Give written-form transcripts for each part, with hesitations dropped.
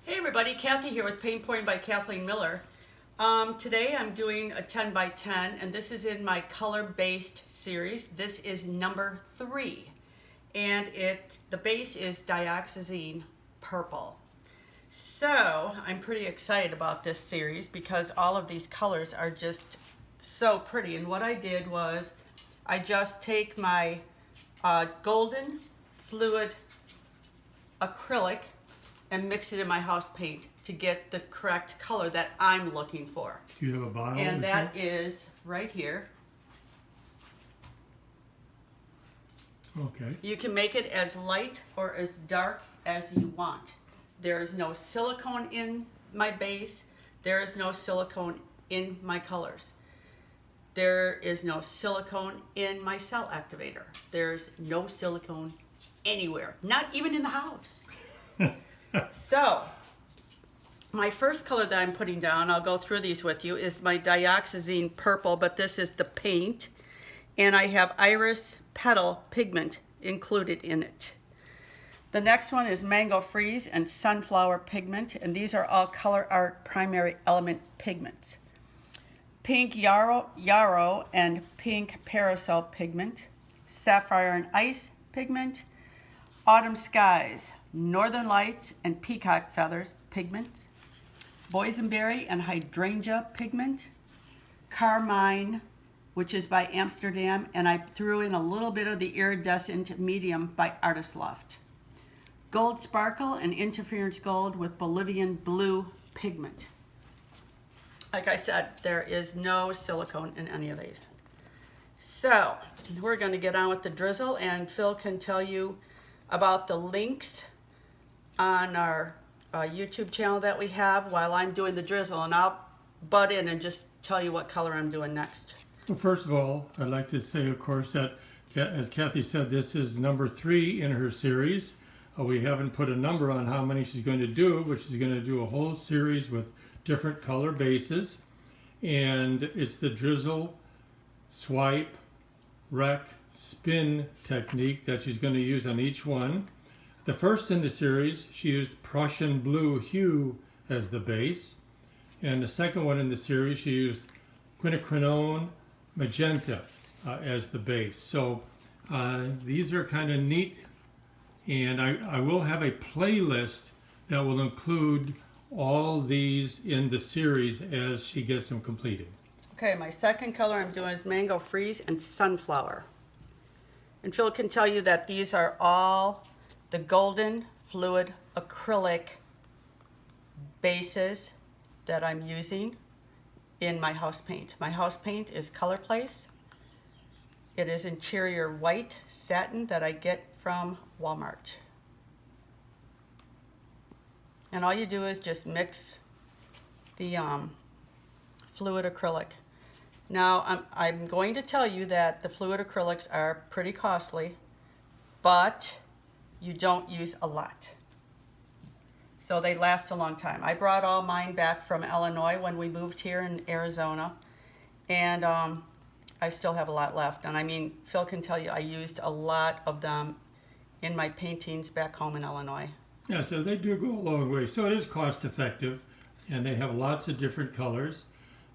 Hey everybody, Kathy here with Paint Pouring by Kathleen Miller. Today I'm doing a 10 by 10 and this is in my color-based series. This is number 3 and the base is Dioxazine Purple. So I'm pretty excited about this series because all of these colors are just so pretty. And what I did was I just take my golden fluid acrylic and mix it in my house paint to get the correct color that I'm looking for. Do you have a bottle? And that is right here. Okay. You can make it as light or as dark as you want. There is no silicone in my base. There is no silicone in my colors. There is no silicone in my cell activator. There's no silicone anywhere, not even in the house. So, my first color that I'm putting down, I'll go through these with you, is my Dioxazine Purple, but this is the paint. And I have Iris Petal Pigment included in it. The next one is Mango Freeze and Sunflower Pigment, and these are all ColourArte primary element pigments. Pink Yarrow and Pink Parasol Pigment, Sapphire and Ice Pigment, Autumn Skies, Northern Lights and Peacock Feathers Pigments, Boysenberry and Hydrangea Pigment, Carmine, which is by Amsterdam, and I threw in a little bit of the Iridescent Medium by Loft. Gold Sparkle and Interference Gold with Bolivian Blue Pigment. Like I said, there is no silicone in any of these. So, we're going to get on with the drizzle, and Phil can tell you about the links on our YouTube channel that we have while I'm doing the drizzle, and I'll butt in and just tell you what color I'm doing next. Well, first of all, I'd like to say, of course, that as Kathy said, this is number 3 in her series. We haven't put a number on how many she's going to do, but she's going to do a whole series with different color bases. And it's the drizzle, swipe, wreck, spin technique that she's going to use on each one. The first in the series, she used Prussian Blue Hue as the base. And the second one in the series, she used Quinacridone Magenta as the base. So these are kind of neat. And I will have a playlist that will include all these in the series as she gets them completed. Okay, my second color I'm doing is Mango Freeze and Sunflower. And Phil can tell you that these are all the golden fluid acrylic bases that I'm using in my house paint. My house paint is Color Place. It is interior white satin that I get from Walmart. And all you do is just mix the fluid acrylic. Now I'm going to tell you that the fluid acrylics are pretty costly, but you don't use a lot. So they last a long time. I brought all mine back from Illinois when we moved here in Arizona, and I still have a lot left. And I mean, Phil can tell you I used a lot of them in my paintings back home in Illinois. Yeah, so they do go a long way. So it is cost effective, and they have lots of different colors.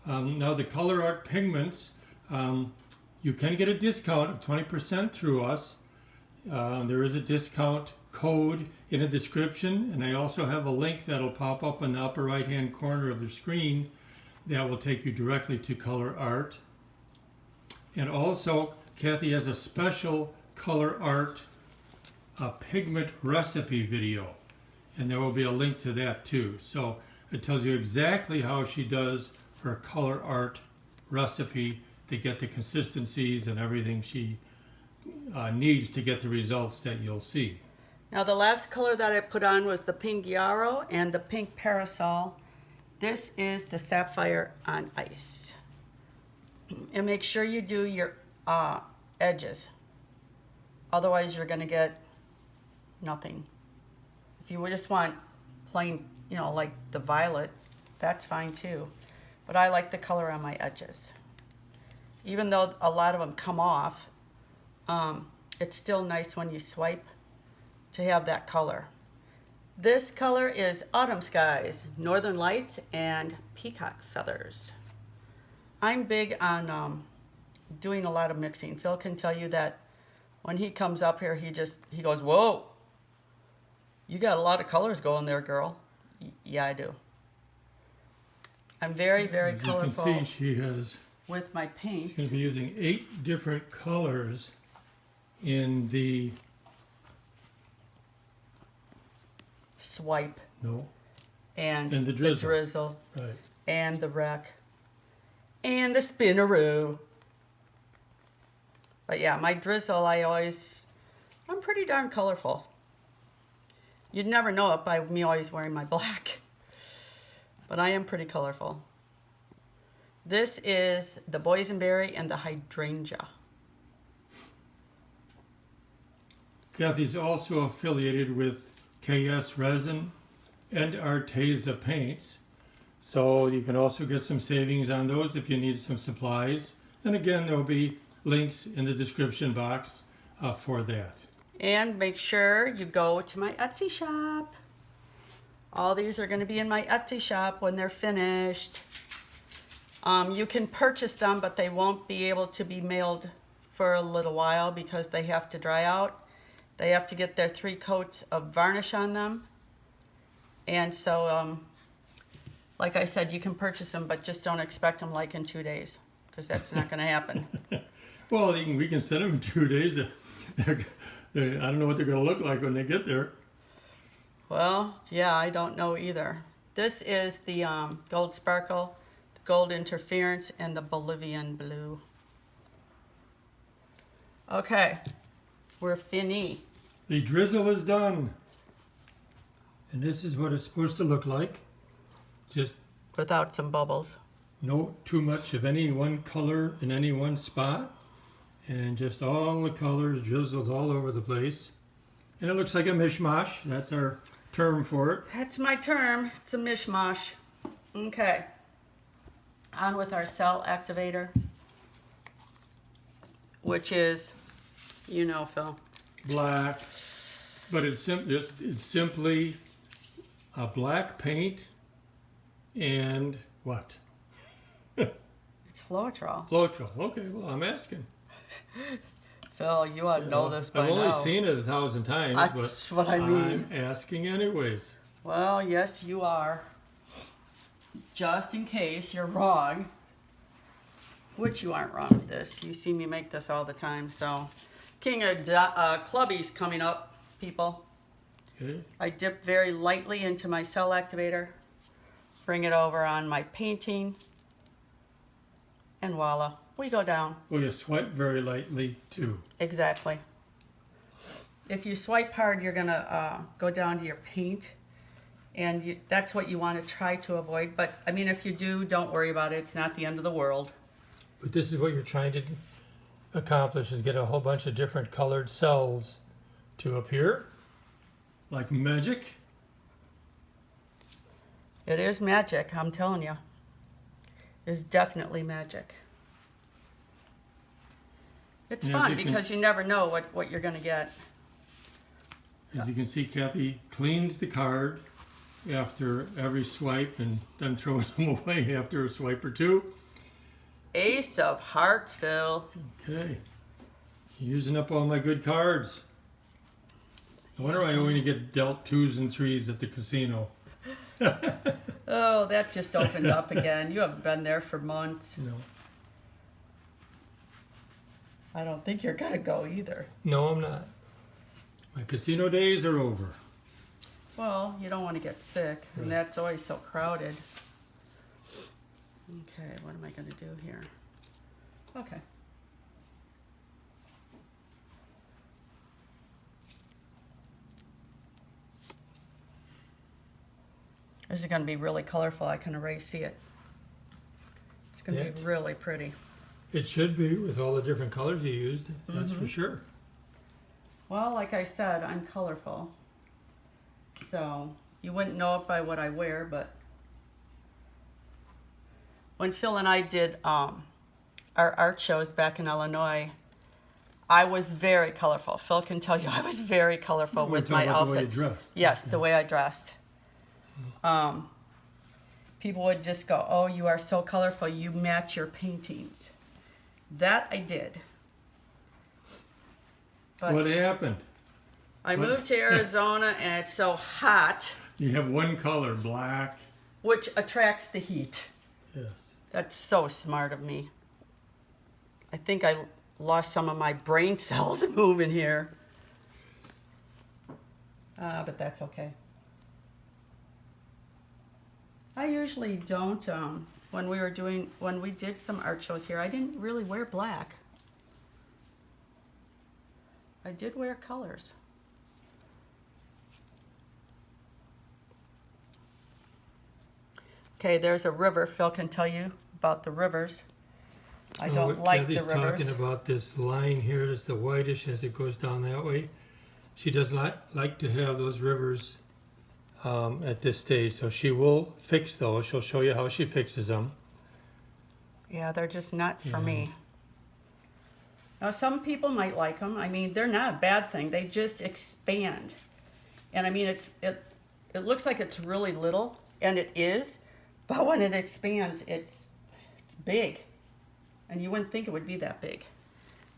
Now the ColourArte pigments, you can get a discount of 20% through us. There is a discount code in the description, and I also have a link that'll pop up in the upper right hand corner of the screen that will take you directly to ColourArte. And also, Kathy has a special ColourArte pigment recipe video, and there will be a link to that too. So it tells you exactly how she does her ColourArte recipe to get the consistencies and everything she needs to get the results that you'll see. Now the last color that I put on was the Pink Yarrow and the Pink Parasol. This is the Sapphire on Ice. And make sure you do your edges. Otherwise you're going to get nothing. If you just want plain, like the violet, that's fine too. But I like the color on my edges. Even though a lot of them come off, it's still nice when you swipe to have that color. This color is Autumn Skies, Northern Lights, and Peacock Feathers. I'm big on doing a lot of mixing. Phil can tell you that when he comes up here, he goes, whoa, you got a lot of colors going there, girl. Yeah, I do. I'm very, very As colorful you can see, she has, with my she's paints. going to be using 8 different colors in the, Swipe and the the drizzle. drizzle Right. and the wreck and the spinneroo. But yeah, my drizzle, I'm pretty darn colorful. You'd never know it by me always wearing my black. But I am pretty colorful. This is the Boysenberry and the Hydrangea. Kathy's also affiliated with KS Resin and Arteza Paints. So you can also get some savings on those if you need some supplies. And again, there'll be links in the description box for that. And make sure you go to my Etsy shop. All these are going to be in my Etsy shop when they're finished. You can purchase them, but they won't be able to be mailed for a little while because they have to dry out. They have to get their 3 coats of varnish on them. And so, like I said, you can purchase them, but just don't expect them like in 2 days because that's not going to happen. Well, we can send them in 2 days. I don't know what they're going to look like when they get there. Well, yeah, I don't know either. This is the Gold Sparkle, the Gold Interference, and the Bolivian Blue. Okay, we're fini. The drizzle is done. And this is what it's supposed to look like. Just Without some bubbles. no too much of any one color in any one spot. And just all the colors drizzled all over the place. And it looks like a mishmash. That's our term for it. That's my term. It's a mishmash. Okay. On with our cell activator, which is, you know, Phil. Black. But it's simply a black paint and what? It's Floetrol. Floetrol. Okay, well, I'm asking. Phil, you ought to know this by I've only now. seen it 1,000 times, That's but what I mean. I'm asking anyways. Well, yes, you are. Just in case you're wrong. Which you aren't wrong with this. You see me make this all the time. So, King of Clubbies coming up, people. Okay. I dip very lightly into my cell activator. Bring it over on my painting. And voila, we go down. Well, you swipe very lightly too. Exactly. If you swipe hard, you're gonna go down to your paint, and that's what you want to try to avoid. But I mean, if you do, don't worry about it. It's not the end of the world. But this is what you're trying to accomplish, is get a whole bunch of different colored cells to appear like magic. It is magic, I'm telling you. It's definitely magic. It's And as fun you can because you never know what you're gonna get. As you can see, Kathy cleans the card after every swipe and then throws them away after a swipe or two. Ace of Hearts, Phil. Okay. Using up all my good cards. I wonder why I only get dealt 2s and 3s at the casino. Oh, that just opened up again. You haven't been there for months. No. I don't think you're gonna go either. No, I'm not. My casino days are over. Well, you don't want to get sick, and that's always so crowded. Okay, what am I going to do here? Okay. This is going to be really colorful. I can already see it. It's going to be really pretty. It should be with all the different colors you used, that's for sure. Well, like I said, I'm colorful. So you wouldn't know it by what I wear, but when Phil and I did our art shows back in Illinois, I was very colorful. Phil can tell you I was very colorful We're with my talking about the way you outfits. dressed. Yes, Yeah. the way I dressed. People would just go, "Oh, you are so colorful. You match your paintings." That I did. But What happened? I moved to Arizona and it's so hot, You have one color, black. which attracts the heat. Yes. That's so smart of me. I think I lost some of my brain cells moving here. But that's okay. I usually don't, when we did some art shows here, I didn't really wear black. I did wear colors. Okay, there's a river. Phil can tell you about the rivers. I don't like the Kathy's rivers. talking about this line here. It's the whitish as it goes down that way. She does not like to have those rivers at this stage, so she will fix those. She'll show you how she fixes them. Yeah, they're just not for me. Now, some people might like them. I mean, they're not a bad thing. They just expand. And I mean, it looks like it's really little, and it is, but when it expands, it's big. And you wouldn't think it would be that big.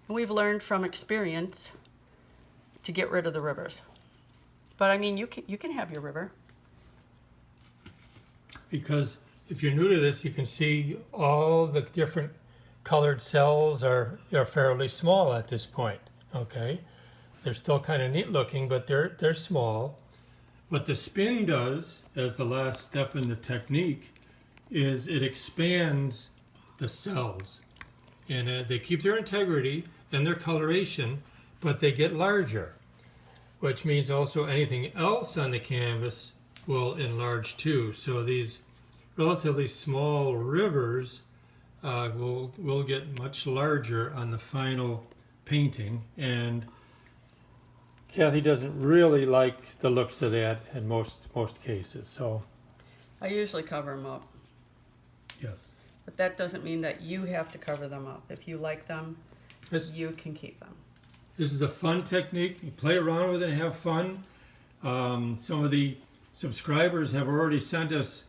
And we've learned from experience to get rid of the rivers. But I mean, you can have your river. Because if you're new to this, you can see all the different colored cells are fairly small at this point. Okay, they're still kind of neat looking, but they're small. What the spin does, as the last step in the technique, is it expands the cells, and they keep their integrity and their coloration, but they get larger, which means also anything else on the canvas will enlarge too. So these relatively small rivers will get much larger on the final painting, and Kathy doesn't really like the looks of that in most cases. So I usually cover them up. yes, But that doesn't mean that you have to cover them up. If you like them, you can keep them. this is a fun technique. You play around with it and have fun. Some of the subscribers have already sent us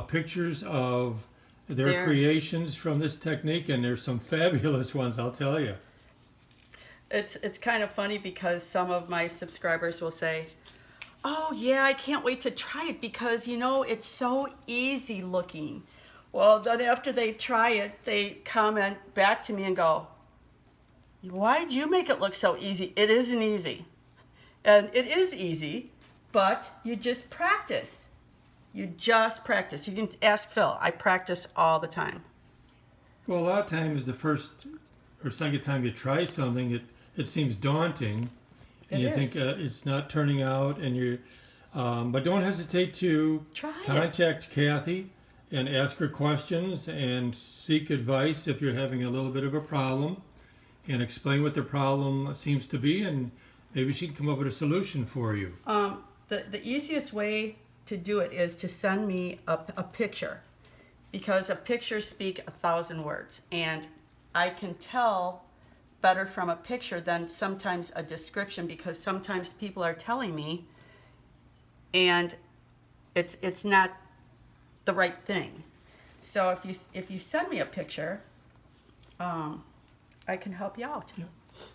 pictures of their creations from this technique, and there's some fabulous ones, I'll tell you. It's kind of funny because some of my subscribers will say, "Oh yeah, I can't wait to try it because it's so easy looking." Well, then after they try it, they comment back to me and go, "Why'd you make it look so easy? It isn't easy." And it is easy, but you just practice. You just practice. You can ask Phil. I practice all the time. Well, a lot of times the first or second time you try something, it seems daunting, and you think it's not turning out, and but don't hesitate to contact Kathy and ask her questions and seek advice if you're having a little bit of a problem, and explain what the problem seems to be, and maybe she can come up with a solution for you. The easiest way to do it is to send me a picture, because a picture speaks 1,000 words, and I can tell better from a picture than sometimes a description, because sometimes people are telling me and it's not the right thing. So if you send me a picture, I can help you out.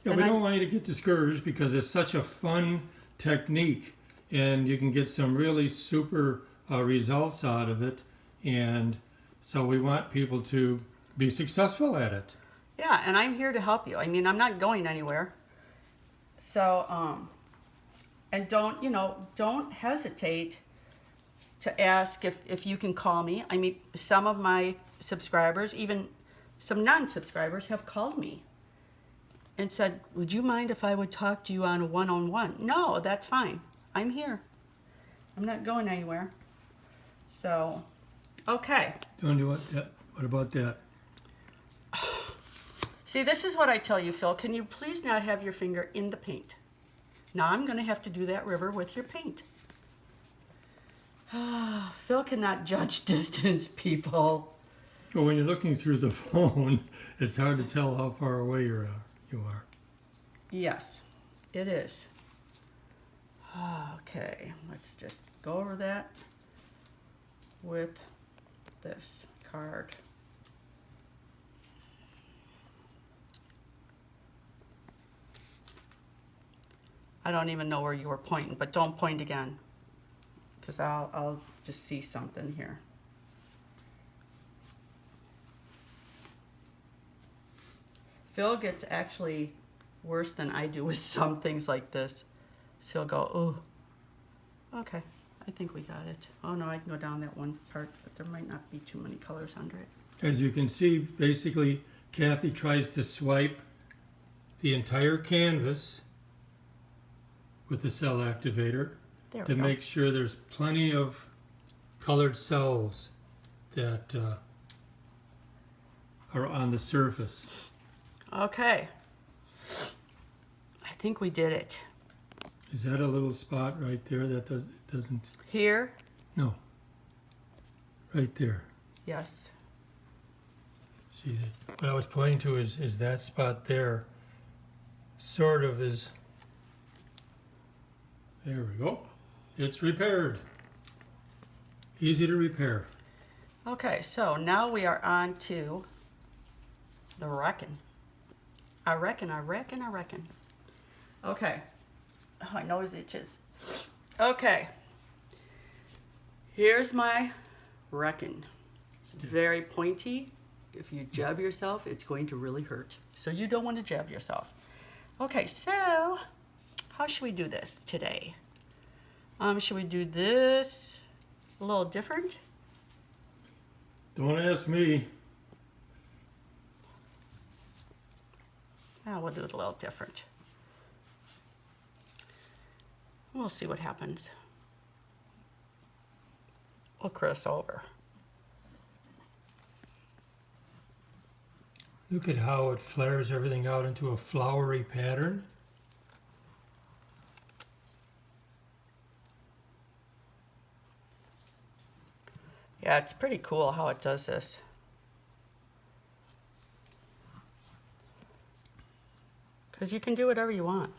Yeah, we don't want you to get discouraged because it's such a fun technique, and you can get some really super results out of it, and so we want people to be successful at it. Yeah, and I'm here to help you. I mean, I'm not going anywhere. So, and don't hesitate to ask if you can call me. I mean, some of my subscribers, even some non-subscribers, have called me and said, "Would you mind if I would talk to you on a one-on-one?" No, that's fine. I'm here. I'm not going anywhere. So, okay. Don't what about that? See, this is what I tell you, Phil. Can you please not have your finger in the paint? Now I'm going to have to do that river with your paint. Phil cannot judge distance, people. Well, when you're looking through the phone, it's hard to tell how far away you are. Yes, it is. Okay, let's just go over that with this card. I don't even know where you were pointing, but don't point again, because I'll just see something here. Phil gets actually worse than I do with some things like this. So he'll go, oh, okay, I think we got it. Oh no, I can go down that one part, but there might not be too many colors under it. As you can see, basically, Kathy tries to swipe the entire canvas with the cell activator to make sure there's plenty of colored cells that are on the surface. Okay, I think we did it. Is that a little spot right there that doesn't? Here? No. Right there. Yes. See, what I was pointing to is that spot there. Sort of is. There we go. It's repaired. Easy to repair. Okay, so now we are on to the reckon. I reckon. Okay. Oh, my nose itches. Okay. Here's my reckon. It's very pointy. If you jab yourself, it's going to really hurt. So you don't want to jab yourself. Okay, so how should we do this today? Should we do this a little different? Don't ask me. Now we'll do it a little different. We'll see what happens. We'll cross over. Look at how it flares everything out into a flowery pattern. Yeah, it's pretty cool how it does this. Because you can do whatever you want.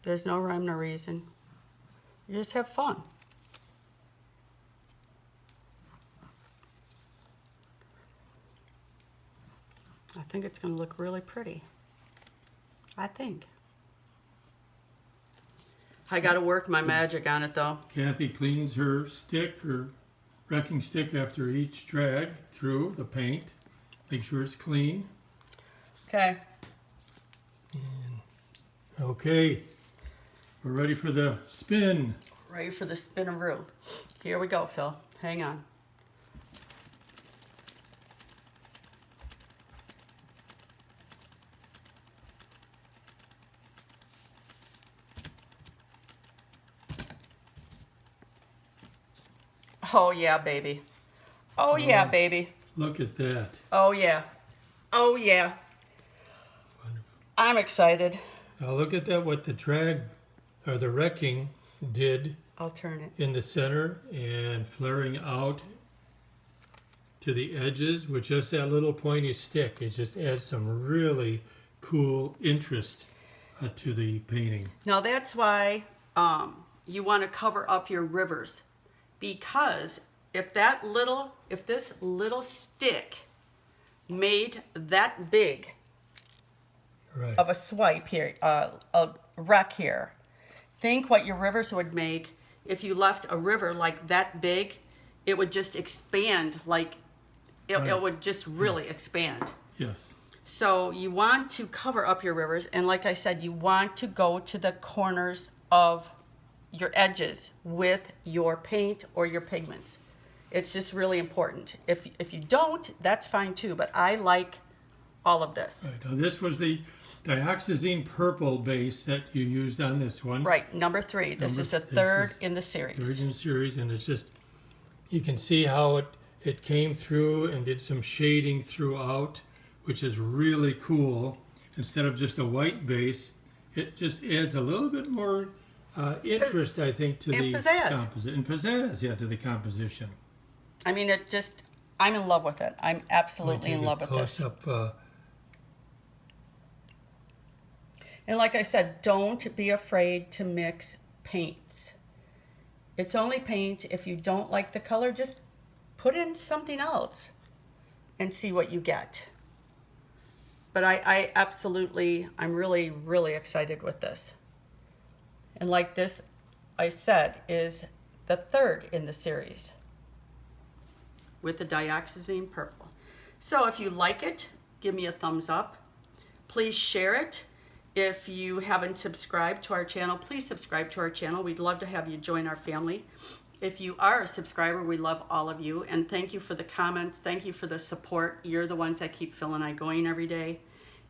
There's no rhyme, no reason. You just have fun. I think it's going to look really pretty. I think. I got to work my magic on it though. Kathy cleans her stick, her wrecking stick, after each drag through the paint. Make sure it's clean. Okay. Okay, we're ready for the spin. Ready for the spinaroo. Here we go, Phil. Hang on. Oh yeah, baby. Oh yeah, baby. Look at that. Oh yeah. Oh yeah. Wonderful. I'm excited. Now look at that, what the drag or the wrecking did. I'll turn it. In the center and flaring out to the edges with just that little pointy stick. It just adds some really cool interest to the painting. Now that's why you want to cover up your rivers, because if this little stick made that big of a swipe here, a wreck here, think what your rivers would make if you left a river like that big. It would just expand, like it would just really expand. Yes. So you want to cover up your rivers, and like I said, you want to go to the corners of your edges with your paint or your pigments. It's just really important. If you don't, that's fine too, but I like all of this. Right. Now this was the Dioxazine purple base that you used on this one. Right, number 3. This is the third in the series. Third in the series, and it's just, you can see how it came through and did some shading throughout, which is really cool. Instead of just a white base, it just adds a little bit more interest, I think, to the composition. And pizzazz, yeah, to the composition. I mean, I'm in love with it. I'm absolutely in love with this. Close-up And like I said, don't be afraid to mix paints. It's only paint. If you don't like the color, just put in something else and see what you get. But I absolutely, I'm really, really excited with this. And like this, I said, is the third in the series with the Dioxazine purple. So if you like it, give me a thumbs up. Please share it. If you haven't subscribed to our channel, please subscribe to our channel. We'd love to have you join our family. If you are a subscriber, we love all of you. And thank you for the comments. Thank you for the support. You're the ones that keep Phil and I going every day.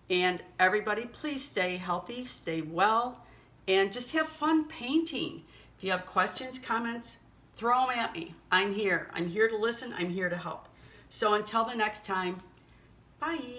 And everybody, please stay healthy, stay well, and just have fun painting. If you have questions, comments, throw them at me. I'm here. I'm here to listen. I'm here to help. So until the next time, bye.